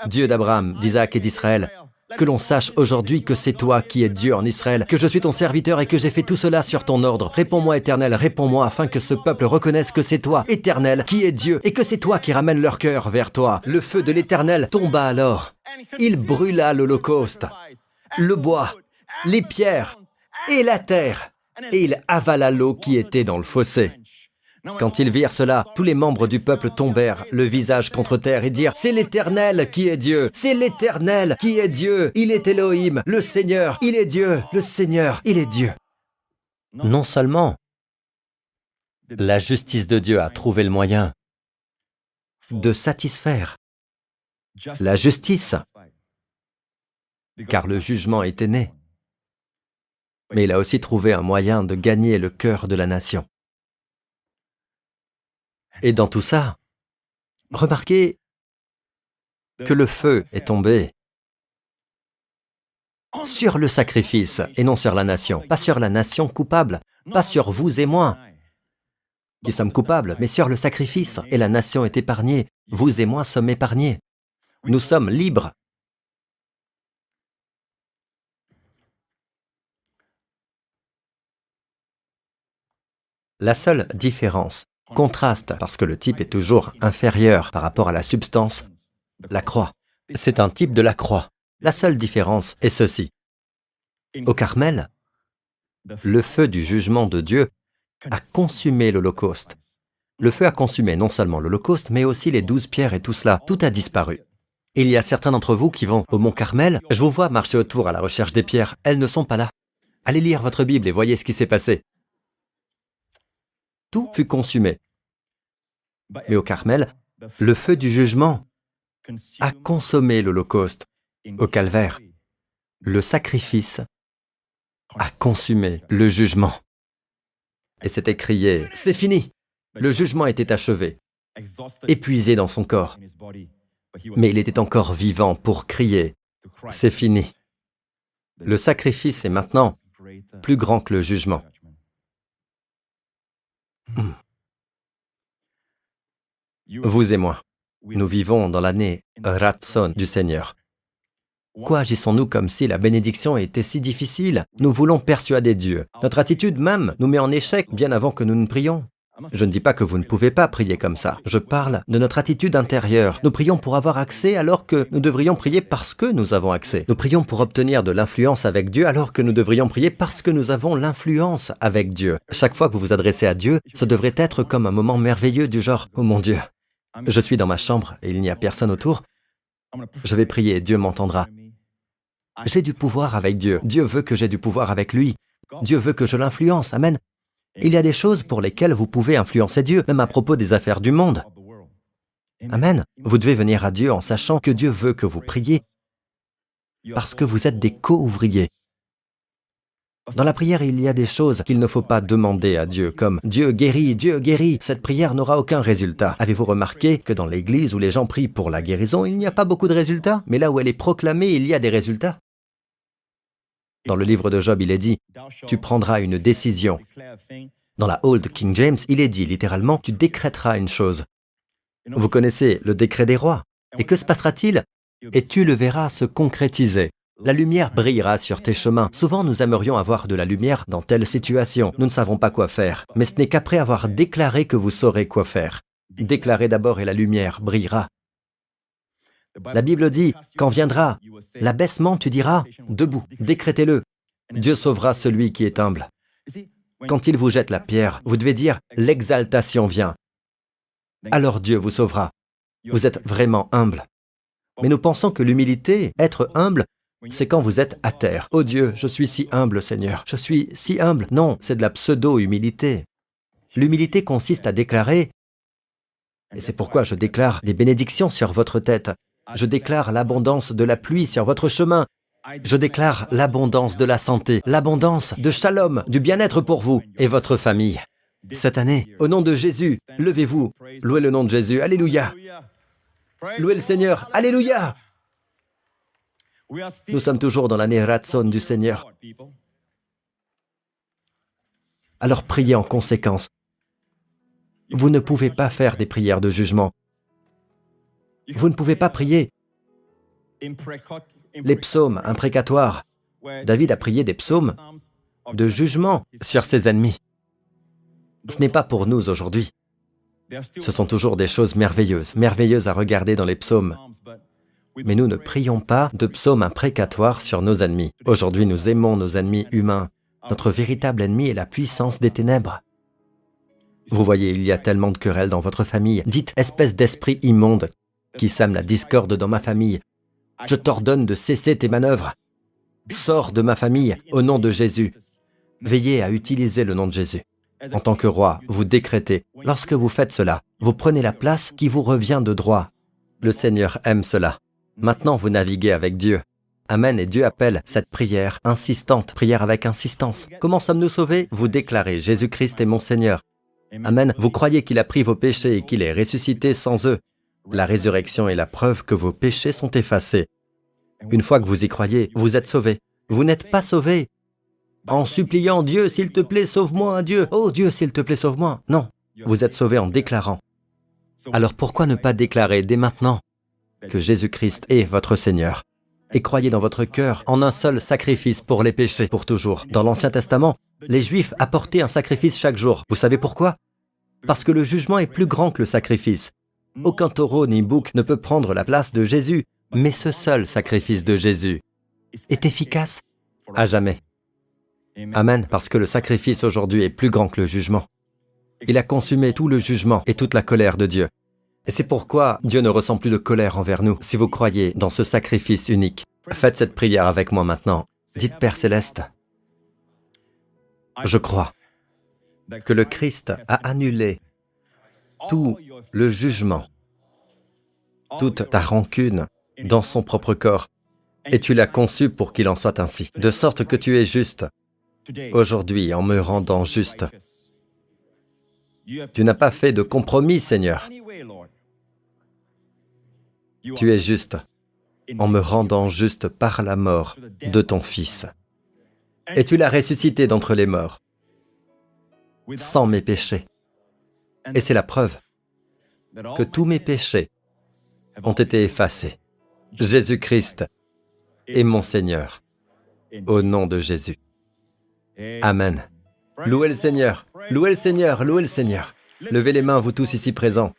Dieu d'Abraham, d'Isaac et d'Israël, que l'on sache aujourd'hui que c'est toi qui es Dieu en Israël, que je suis ton serviteur et que j'ai fait tout cela sur ton ordre. Réponds-moi, Éternel, réponds-moi, afin que ce peuple reconnaisse que c'est toi, Éternel, qui est Dieu, et que c'est toi qui ramènes leur cœur vers toi. Le feu de l'Éternel tomba alors. Il brûla l'Holocauste, le bois, les pierres et la terre, et il avala l'eau qui était dans le fossé. Quand ils virent cela, tous les membres du peuple tombèrent le visage contre terre et dirent « C'est l'Éternel qui est Dieu! C'est l'Éternel qui est Dieu! Il est Elohim, le Seigneur, il est Dieu! Le Seigneur, il est Dieu! » Non seulement la justice de Dieu a trouvé le moyen de satisfaire la justice, car le jugement était né, mais il a aussi trouvé un moyen de gagner le cœur de la nation. Et dans tout ça, remarquez que le feu est tombé sur le sacrifice et non sur la nation. Pas sur la nation coupable, pas sur vous et moi qui sommes coupables, mais sur le sacrifice. Et la nation est épargnée. Vous et moi sommes épargnés. Nous sommes libres. La seule différence, contraste, parce que le type est toujours inférieur par rapport à la substance, la croix. C'est un type de la croix. La seule différence est ceci. Au Carmel, le feu du jugement de Dieu a consumé l'Holocauste. Le feu a consumé non seulement l'Holocauste, mais aussi les 12 pierres et tout cela. Tout a disparu. Il y a certains d'entre vous qui vont au mont Carmel. Je vous vois marcher autour à la recherche des pierres. Elles ne sont pas là. Allez lire votre Bible et voyez ce qui s'est passé. Tout fut consumé. Mais au Carmel, le feu du jugement a consommé l'Holocauste. Au Calvaire, le sacrifice a consumé le jugement. Et c'était crié, c'est fini. Le jugement était achevé, épuisé dans son corps. Mais il était encore vivant pour crier, c'est fini. Le sacrifice est maintenant plus grand que le jugement. Vous et moi, nous vivons dans l'année Ratson du Seigneur. Quoi agissons-nous comme si la bénédiction était si difficile? Nous voulons persuader Dieu. Notre attitude même nous met en échec bien avant que nous ne prions. Je ne dis pas que vous ne pouvez pas prier comme ça. Je parle de notre attitude intérieure. Nous prions pour avoir accès alors que nous devrions prier parce que nous avons accès. Nous prions pour obtenir de l'influence avec Dieu alors que nous devrions prier parce que nous avons l'influence avec Dieu. Chaque fois que vous vous adressez à Dieu, ce devrait être comme un moment merveilleux du genre « Oh mon Dieu, je suis dans ma chambre et il n'y a personne autour. Je vais prier, Dieu m'entendra. J'ai du pouvoir avec Dieu. Dieu veut que j'ai du pouvoir avec lui. Dieu veut que je l'influence. Amen. Il y a des choses pour lesquelles vous pouvez influencer Dieu, même à propos des affaires du monde. Amen. Vous devez venir à Dieu en sachant que Dieu veut que vous priez parce que vous êtes des co-ouvriers. Dans la prière, il y a des choses qu'il ne faut pas demander à Dieu, comme « Dieu guérit, Dieu guérit ». Cette prière n'aura aucun résultat. Avez-vous remarqué que dans l'église où les gens prient pour la guérison, il n'y a pas beaucoup de résultats, mais là où elle est proclamée, il y a des résultats. Dans le livre de Job, il est dit « Tu prendras une décision ». Dans la Old King James, il est dit littéralement « Tu décrèteras une chose ». Vous connaissez le décret des rois. Et que se passera-t-il? Et tu le verras se concrétiser. La lumière brillera sur tes chemins. Souvent, nous aimerions avoir de la lumière dans telle situation. Nous ne savons pas quoi faire. Mais ce n'est qu'après avoir déclaré que vous saurez quoi faire. Déclarez d'abord et la lumière brillera. La Bible dit, quand viendra l'abaissement, tu diras, debout, décrétez-le. Dieu sauvera celui qui est humble. Quand il vous jette la pierre, vous devez dire, l'exaltation vient. Alors Dieu vous sauvera. Vous êtes vraiment humble. Mais nous pensons que l'humilité, être humble, c'est quand vous êtes à terre. Oh Dieu, je suis si humble, Seigneur. Je suis si humble. Non, c'est de la pseudo-humilité. L'humilité consiste à déclarer, et c'est pourquoi je déclare des bénédictions sur votre tête. Je déclare l'abondance de la pluie sur votre chemin. Je déclare l'abondance de la santé, l'abondance de shalom, du bien-être pour vous et votre famille. Cette année, au nom de Jésus, levez-vous, louez le nom de Jésus, alléluia. Louez le Seigneur, alléluia. Nous sommes toujours dans l'année Ratson du Seigneur. Alors priez en conséquence. Vous ne pouvez pas faire des prières de jugement. Vous ne pouvez pas prier les psaumes imprécatoires. David a prié des psaumes de jugement sur ses ennemis. Ce n'est pas pour nous aujourd'hui. Ce sont toujours des choses merveilleuses, merveilleuses à regarder dans les psaumes. Mais nous ne prions pas de psaumes imprécatoires sur nos ennemis. Aujourd'hui, nous aimons nos ennemis humains. Notre véritable ennemi est la puissance des ténèbres. Vous voyez, il y a tellement de querelles dans votre famille. Dites, espèce d'esprit immonde qui sème la discorde dans ma famille. Je t'ordonne de cesser tes manœuvres. Sors de ma famille au nom de Jésus. Veillez à utiliser le nom de Jésus. En tant que roi, vous décrétez. Lorsque vous faites cela, vous prenez la place qui vous revient de droit. Le Seigneur aime cela. Maintenant, vous naviguez avec Dieu. Amen, et Dieu appelle cette prière insistante, prière avec insistance. Comment sommes-nous sauvés? Vous déclarez, Jésus-Christ est mon Seigneur. Amen, vous croyez qu'il a pris vos péchés et qu'il est ressuscité sans eux. La résurrection est la preuve que vos péchés sont effacés. Une fois que vous y croyez, vous êtes sauvés. Vous n'êtes pas sauvés en suppliant Dieu, s'il te plaît, sauve-moi, Dieu. Oh Dieu, s'il te plaît, sauve-moi. Non, vous êtes sauvés en déclarant. Alors pourquoi ne pas déclarer dès maintenant que Jésus-Christ est votre Seigneur? Et croyez dans votre cœur en un seul sacrifice pour les péchés, pour toujours. Dans l'Ancien Testament, les Juifs apportaient un sacrifice chaque jour. Vous savez pourquoi? Parce que le jugement est plus grand que le sacrifice. Aucun taureau ni bouc ne peut prendre la place de Jésus, mais ce seul sacrifice de Jésus est efficace à jamais. Amen, parce que le sacrifice aujourd'hui est plus grand que le jugement. Il a consumé tout le jugement et toute la colère de Dieu. Et c'est pourquoi Dieu ne ressent plus de colère envers nous. Si vous croyez dans ce sacrifice unique, faites cette prière avec moi maintenant. Dites, Père Céleste, je crois que le Christ a annulé tout le jugement, toute ta rancune dans son propre corps, et tu l'as conçu pour qu'il en soit ainsi, de sorte que tu es juste. Aujourd'hui, en me rendant juste, tu n'as pas fait de compromis, Seigneur. Tu es juste en me rendant juste par la mort de ton Fils. Et tu l'as ressuscité d'entre les morts, sans mes péchés. Et c'est la preuve que tous mes péchés ont été effacés. Jésus-Christ est mon Seigneur, au nom de Jésus. Amen. Louez le Seigneur, louez le Seigneur, louez le Seigneur. Levez les mains, vous tous ici présents.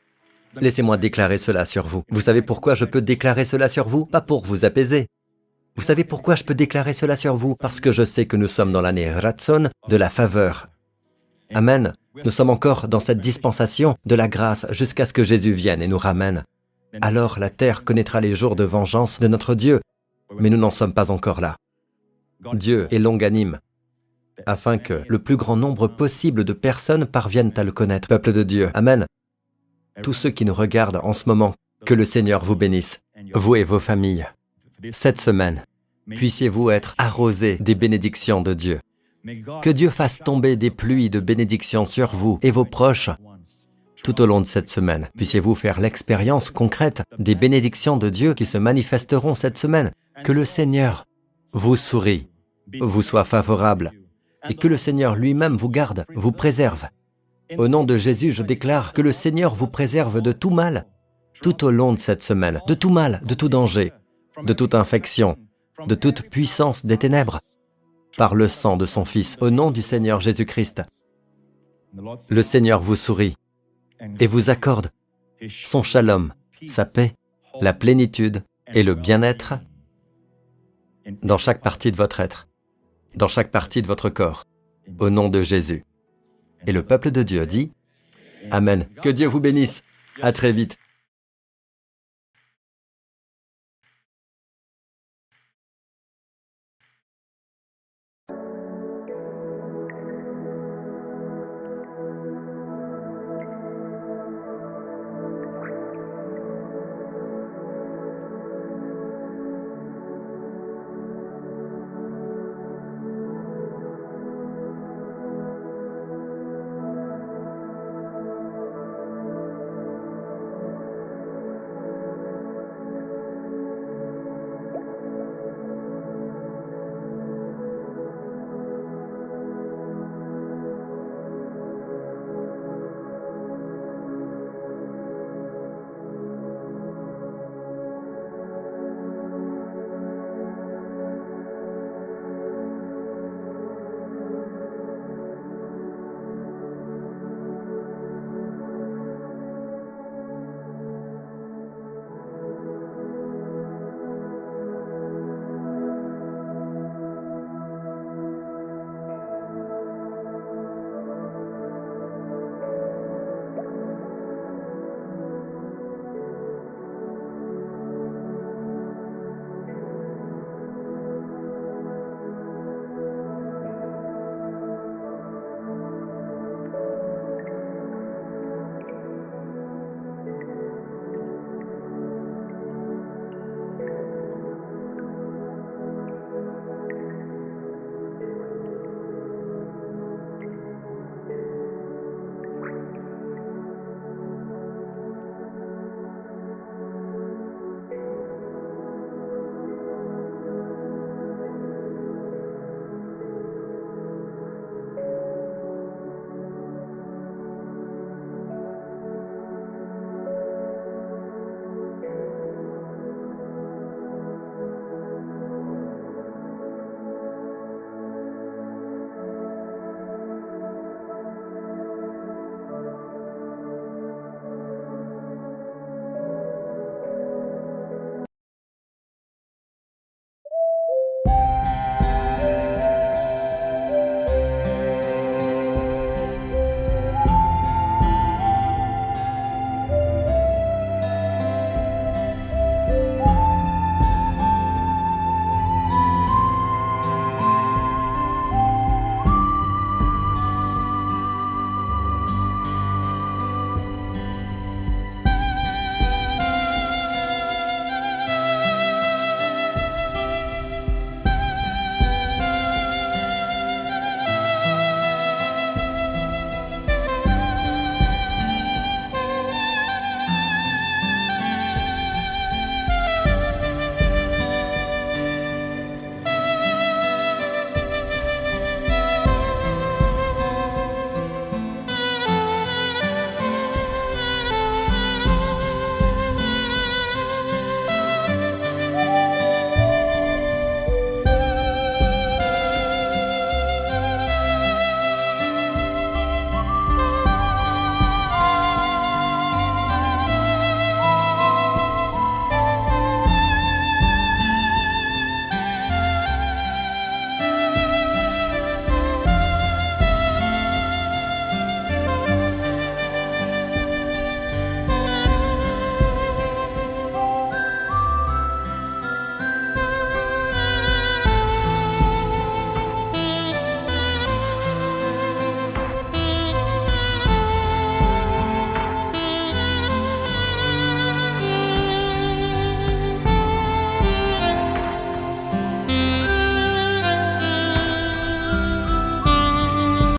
Laissez-moi déclarer cela sur vous. Vous savez pourquoi je peux déclarer cela sur vous? Pas pour vous apaiser. Vous savez pourquoi je peux déclarer cela sur vous? Parce que je sais que nous sommes dans l'année Ratson de la faveur. Amen. Nous sommes encore dans cette dispensation de la grâce jusqu'à ce que Jésus vienne et nous ramène. Alors la terre connaîtra les jours de vengeance de notre Dieu, mais nous n'en sommes pas encore là. Dieu est longanime, afin que le plus grand nombre possible de personnes parviennent à le connaître. Peuple de Dieu, Amen. Tous ceux qui nous regardent en ce moment, que le Seigneur vous bénisse, vous et vos familles. Cette semaine, puissiez-vous être arrosés des bénédictions de Dieu. Que Dieu fasse tomber des pluies de bénédictions sur vous et vos proches. Tout au long de cette semaine, puissiez-vous faire l'expérience concrète des bénédictions de Dieu qui se manifesteront cette semaine. Que le Seigneur vous sourie, vous soit favorable, et que le Seigneur lui-même vous garde, vous préserve. Au nom de Jésus, je déclare que le Seigneur vous préserve de tout mal, tout au long de cette semaine, de tout mal, de tout danger, de toute infection, de toute puissance des ténèbres, par le sang de son Fils, au nom du Seigneur Jésus-Christ. Le Seigneur vous sourit et vous accorde son shalom, sa paix, la plénitude et le bien-être dans chaque partie de votre être, dans chaque partie de votre corps, au nom de Jésus. Et le peuple de Dieu dit, Amen. Que Dieu vous bénisse. À très vite.